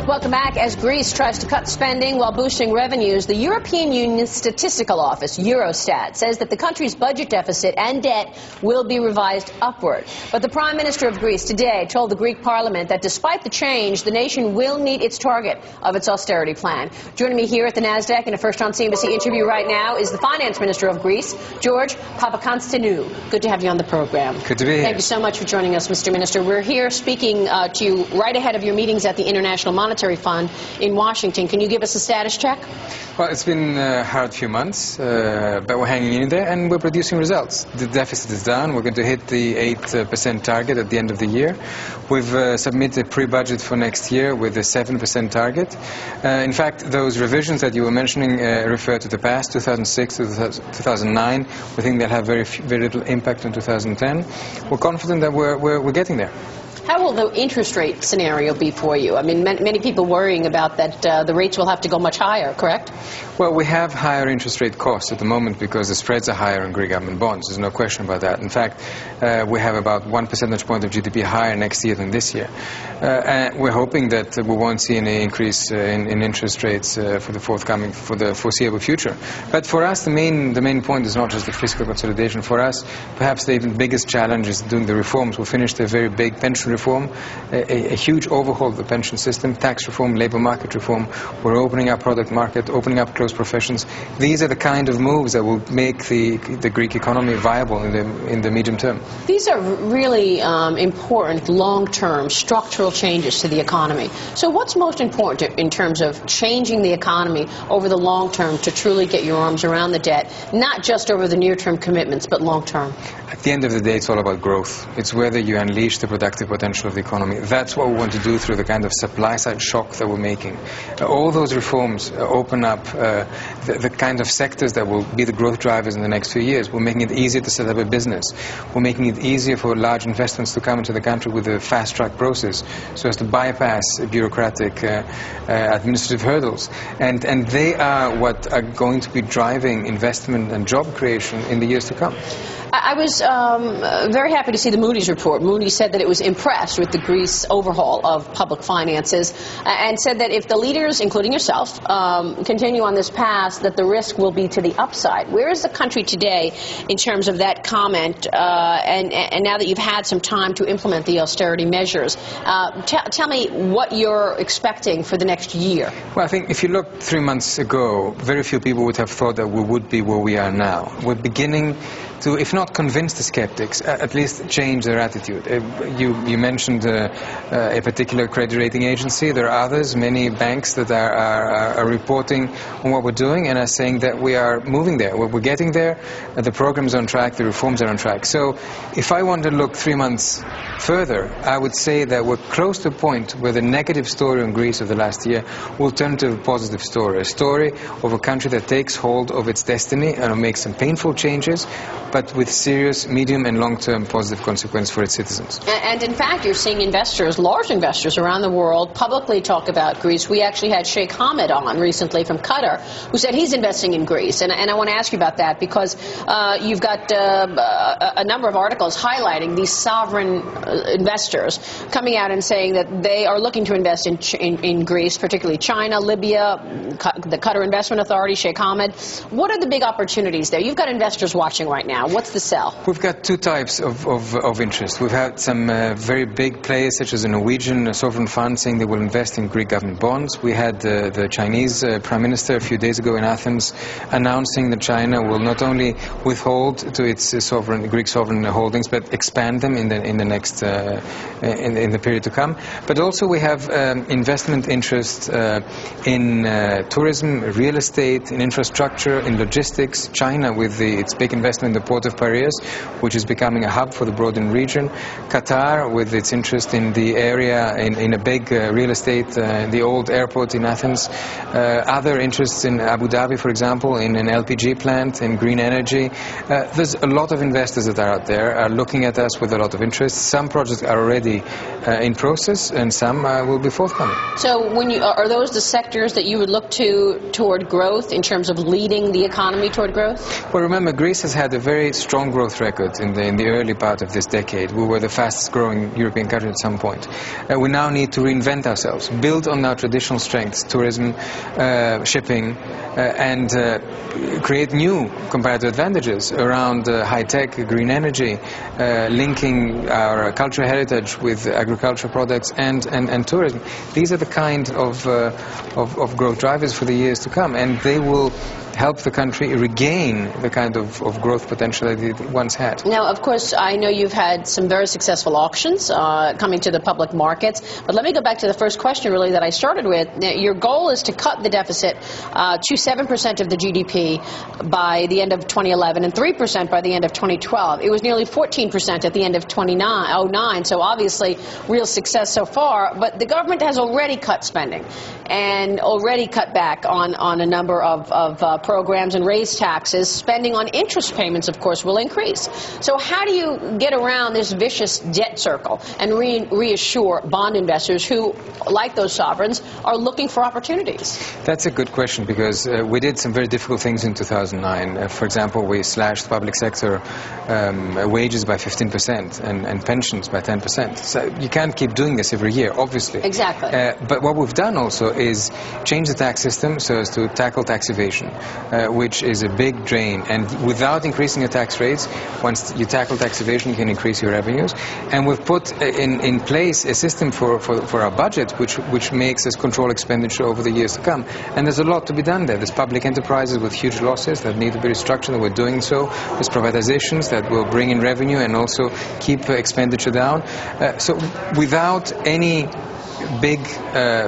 Welcome back. As Greece tries to cut spending while boosting revenues, the European Union's statistical office, Eurostat, says that the country's budget deficit and debt will be revised upward. But the Prime Minister of Greece today told the Greek Parliament that despite the change, the nation will meet its target of its austerity plan. Joining me here at the NASDAQ in a First on CNBC interview right now is the Finance Minister of Greece, George Papakonstaminu. Good to have you on the program. Good to be here. Thank you so much for joining us, Mr. Minister. We're here speaking to you right ahead of your meetings at the International Monetary Fund in Washington. Can you give us a status check? Well, it's been a hard few months, but we're hanging in there and we're producing results. The deficit is down. We're going to hit the 8% target at the end of the year. We've submitted pre-budget for next year with a 7% target. In fact, those revisions that you were mentioning refer to the past, 2006 to 2009. We think they'll have very little impact on 2010. We're confident that we're getting there. How will the interest rate scenario be for you? I mean, many people worrying about that the rates will have to go much higher, correct? Well, we have higher interest rate costs at the moment because the spreads are higher on Greek government bonds. There's no question about that. In fact, we have about 1 percentage point of GDP higher next year than this year. And we're hoping that we won't see any increase in interest rates for the foreseeable future. But for us, the main point is not just the fiscal consolidation. For us, perhaps the even biggest challenge is doing the reforms. We finished a very big pension reform, a huge overhaul of the pension system, tax reform, labor market reform. We're opening up product market, opening up closed professions. These are the kind of moves that will make the Greek economy viable in the medium term. These are really important long-term structural changes to the economy. So what's most important in terms of changing the economy over the long term to truly get your arms around the debt, not just over the near-term commitments, but long-term? At the end of the day, it's all about growth. It's whether you unleash the productive potential of the economy. That's what we want to do through the kind of supply-side shock that we're making. All those reforms open up the kind of sectors that will be the growth drivers in the next few years. We're making it easier to set up a business. We're making it easier for large investments to come into the country with a fast-track process so as to bypass bureaucratic administrative hurdles. And they are what are going to be driving investment and job creation in the years to come. I was very happy to see the Moody's report. Moody's said that it was impressed with the Greece overhaul of public finances and said that if the leaders, including yourself, continue on this path, that the risk will be to the upside. Where is the country today in terms of that comment and now that you've had some time to implement the austerity measures? Tell me what you're expecting for the next year. Well, I think if you look 3 months ago, very few people would have thought that we would be where we are now. We're beginning to, if not convince the skeptics, at least change their attitude. You mentioned a particular credit rating agency. There are others, many banks that are reporting on what we're doing and are saying that we are moving there. We're getting there. The program's on track. The reforms are on track. So if I want to look 3 months further, I would say that we're close to a point where the negative story on Greece of the last year will turn to a positive story. A story of a country that takes hold of its destiny and will make some painful changes, but with serious medium and long-term positive consequence for its citizens. And in fact, you're seeing investors, large investors around the world, publicly talk about Greece. We actually had Sheikh Hamad on recently from Qatar, who said he's investing in Greece. And I want to ask you about that because you've got a number of articles highlighting these sovereign investors coming out and saying that they are looking to invest in Greece, particularly China, Libya, the Qatar Investment Authority, Sheikh Hamad. What are the big opportunities there? You've got investors watching right now. What's the sell? We've got two types of interest. We've had some very big players such as the Norwegian sovereign fund saying they will invest in Greek government bonds. We had the Chinese Prime Minister a few days ago in Athens announcing that China will not only withhold to its Greek sovereign holdings but expand them in the next in the period to come. But also we have investment interest in tourism, real estate, in infrastructure, in logistics. China with its big investment in the port of Piraeus, which is becoming a hub for the broader region. Qatar with its interest in the area, in a big real estate, the old airport in Athens. Other interests in Abu Dhabi, for example, in an LPG plant, in green energy. There's a lot of investors that are out there are looking at us with a lot of interest. Some projects are already in process and some will be forthcoming. So are those the sectors that you would look toward growth in terms of leading the economy toward growth? Well, remember, Greece has had a very strong strong growth record in the early part of this decade. We were the fastest growing European country at some point. We now need to reinvent ourselves, build on our traditional strengths, tourism, shipping, and create new comparative advantages around high-tech, green energy, linking our cultural heritage with agricultural products and tourism. These are the kind of growth drivers for the years to come, and they will help the country regain the kind of growth potential that it once had. Now, of course, I know you've had some very successful auctions coming to the public markets, but let me go back to the first question really that I started with. Your goal is to cut the deficit to 7% of the GDP by the end of 2011 and 3% by the end of 2012. It was nearly 14% at the end of 2009, so obviously real success so far, but the government has already cut spending and already cut back on a number of programs and raise taxes. Spending on interest payments, of course, will increase. So how do you get around this vicious debt circle and reassure bond investors who, like those sovereigns, are looking for opportunities? That's a good question, because we did some very difficult things in 2009. For example, we slashed public sector wages by 15% and pensions by 10%. So you can't keep doing this every year, obviously. Exactly. But what we've done also is change the tax system so as to tackle tax evasion, which is a big drain. And without increasing the tax rates, once you tackle tax evasion, you can increase your revenues. And we've put in place a system for our budget, which makes us control expenditure over the years to come. And there's a lot to be done there. There's public enterprises with huge losses that need to be restructured, and we're doing so. There's privatizations that will bring in revenue and also keep expenditure down. So without any big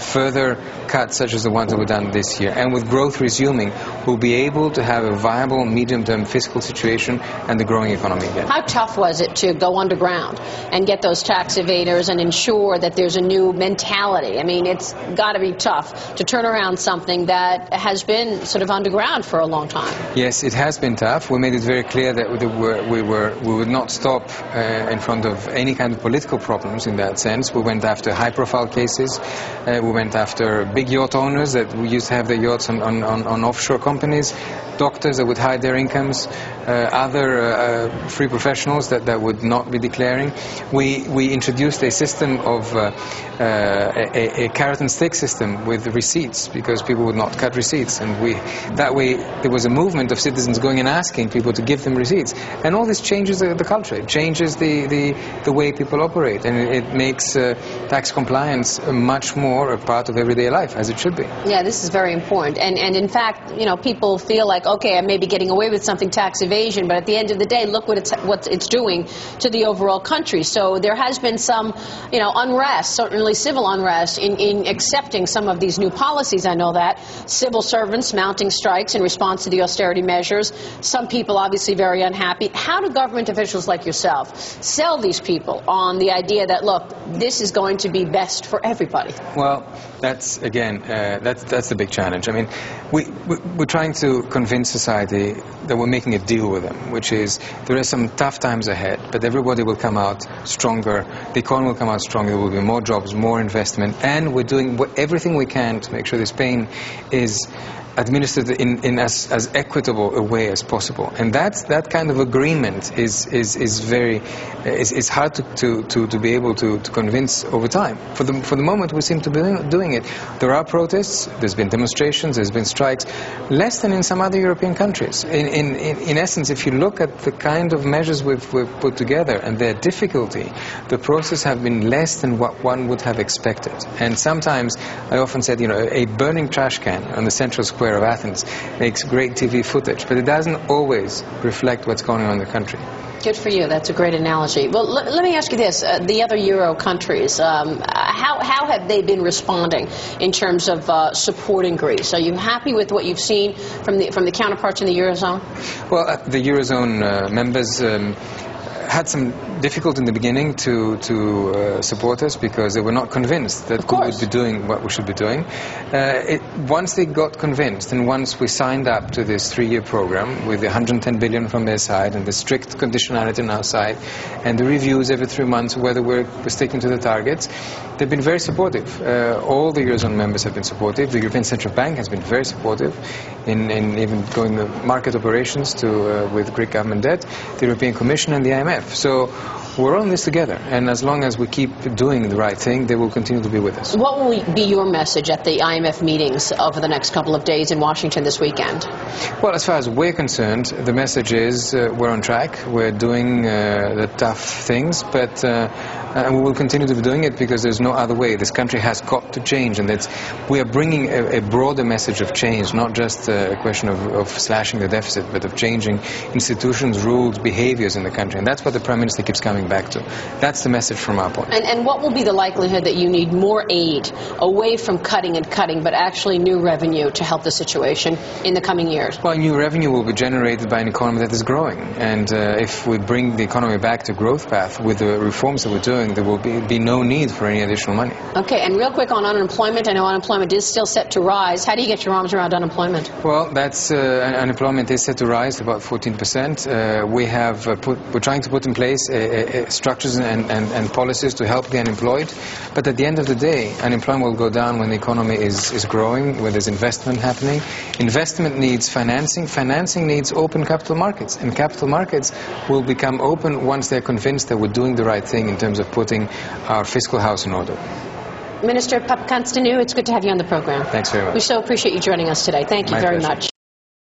further cuts such as the ones that were done this year, and with growth resuming, we'll be able to have a viable medium-term fiscal situation and a growing economy again. How tough was it to go underground and get those tax evaders and ensure that there's a new mentality? I mean, it's got to be tough to turn around something that has been sort of underground for a long time. Yes, it has been tough. We made it very clear that we would not stop in front of any kind of political problems in that sense. We went after high-profile cases. We went after big yacht owners that used to have their yachts on offshore companies, doctors that would hide their incomes, other free professionals that would not be declaring. We introduced a system of a carrot and stick system with receipts, because people would not cut receipts, and that way there was a movement of citizens going and asking people to give them receipts. And all this changes the culture. It changes the way people operate, and it makes tax compliance much more a part of everyday life, as it should be. Yeah, this is very important. And in fact, you know, people feel like, okay, I may be getting away with something, tax evasion, but at the end of the day, look what it's doing to the overall country. So there has been some, you know, unrest, certainly civil unrest, in accepting some of these new policies. I know that. Civil servants mounting strikes in response to the austerity measures. Some people obviously very unhappy. How do government officials like yourself sell these people on the idea that, look, this is going to be best for everybody? Well, that's, again, that's the big challenge. I mean, we're trying to convince society that we're making a deal with them, which is there are some tough times ahead, but everybody will come out stronger. The economy will come out stronger. There will be more jobs, more investment, and we're doing everything we can to make sure this pain is administered in as equitable a way as possible. And that kind of agreement is hard to be able to convince over time. For the moment, we seem to be doing it. There are protests, there's been demonstrations, there's been strikes, less than in some other European countries. In essence, if you look at the kind of measures we've put together and their difficulty, the process have been less than what one would have expected. And sometimes, I often said, you know, a burning trash can on the central square of Athens makes great TV footage, but it doesn't always reflect what's going on in the country. Good for you. That's a great analogy. Well, let me ask you this. The other Euro countries, how have they been responding in terms of supporting Greece? Are you happy with what you've seen from the counterparts in the Eurozone? Well, the Eurozone members had some difficult in the beginning to support us because they were not convinced that we would be doing what we should be doing. Once they got convinced, and once we signed up to this 3-year program with the 110 billion from their side and the strict conditionality on our side and the reviews every 3 months whether we're sticking to the targets, they've been very supportive. All the Eurozone members have been supportive. The European Central Bank has been very supportive in even going the market operations with Greek government debt, the European Commission and the IMF. So we're on this together, and as long as we keep doing the right thing, they will continue to be with us. What will be your message at the IMF meetings over the next couple of days in Washington this weekend? Well, as far as we're concerned, the message is we're on track. We're doing the tough things, but and we will continue to be doing it because there's no other way. This country has got to change, and we are bringing a broader message of change, not just a question of slashing the deficit, but of changing institutions, rules, behaviors in the country. And that's what the Prime Minister keeps coming back to. That's the message from our point. And what will be the likelihood that you need more aid away from cutting and cutting, but actually new revenue to help the situation in the coming years? Well, new revenue will be generated by an economy that is growing. And if we bring the economy back to growth path with the reforms that we're doing, there will be no need for any additional money. Okay, and real quick on unemployment. I know unemployment is still set to rise. How do you get your arms around unemployment? Well, that's unemployment is set to rise to about 14%. We're trying to put in place structures and policies to help the unemployed. But at the end of the day, unemployment will go down when the economy is growing, where there's investment happening. Investment needs financing. Financing needs open capital markets. And capital markets will become open once they're convinced that we're doing the right thing in terms of putting our fiscal house in order. Minister Papakonsdanu, it's good to have you on the program. Thanks very much. We so appreciate you joining us today. Thank you very much.